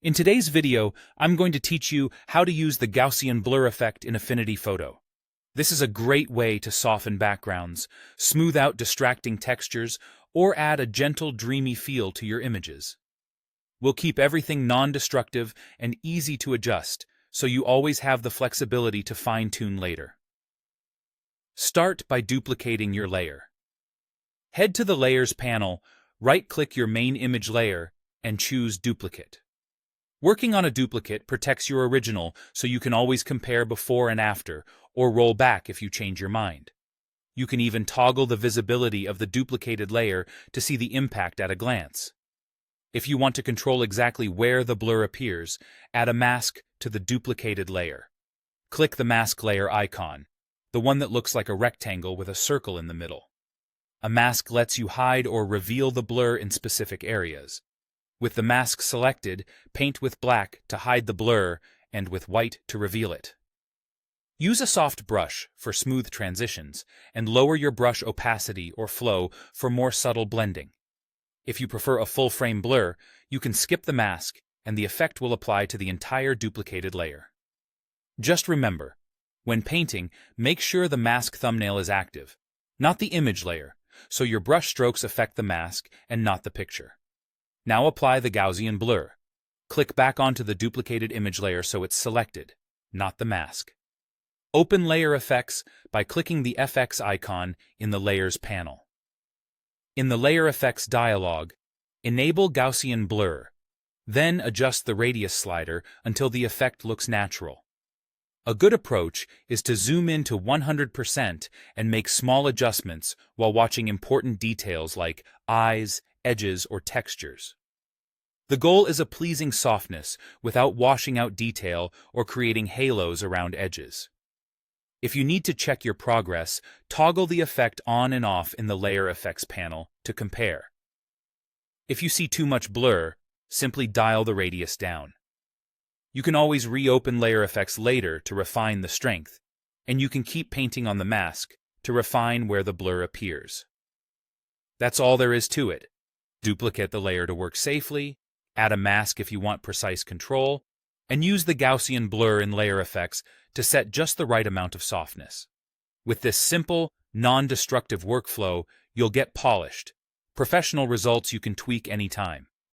In today's video, I'm going to teach you how to use the Gaussian blur effect in Affinity Photo. This is a great way to soften backgrounds, smooth out distracting textures, or add a gentle, dreamy feel to your images. We'll keep everything non-destructive and easy to adjust, so you always have the flexibility to fine-tune later. Start by duplicating your layer. Head to the Layers panel, right-click your main image layer, and choose Duplicate. Working on a duplicate protects your original, so you can always compare before and after, or roll back if you change your mind. You can even toggle the visibility of the duplicated layer to see the impact at a glance. If you want to control exactly where the blur appears, add a mask to the duplicated layer. Click the mask layer icon, the one that looks like a rectangle with a circle in the middle. A mask lets you hide or reveal the blur in specific areas. With the mask selected, paint with black to hide the blur and with white to reveal it. Use a soft brush for smooth transitions and lower your brush opacity or flow for more subtle blending. If you prefer a full-frame blur, you can skip the mask and the effect will apply to the entire duplicated layer. Just remember, when painting, make sure the mask thumbnail is active, not the image layer, so your brush strokes affect the mask and not the picture. Now apply the Gaussian blur. Click back onto the duplicated image layer so it's selected, not the mask. Open Layer Effects by clicking the FX icon in the Layers panel. In the Layer Effects dialog, enable Gaussian blur, then adjust the radius slider until the effect looks natural. A good approach is to zoom in to 100% and make small adjustments while watching important details like eyes, edges, or textures. The goal is a pleasing softness without washing out detail or creating halos around edges. If you need to check your progress, toggle the effect on and off in the Layer Effects panel to compare. If you see too much blur, simply dial the radius down. You can always reopen Layer Effects later to refine the strength, and you can keep painting on the mask to refine where the blur appears. That's all there is to it. Duplicate the layer to work safely, add a mask if you want precise control, and use the Gaussian blur in Layer Effects to set just the right amount of softness. With this simple, non-destructive workflow, you'll get polished, professional results you can tweak anytime.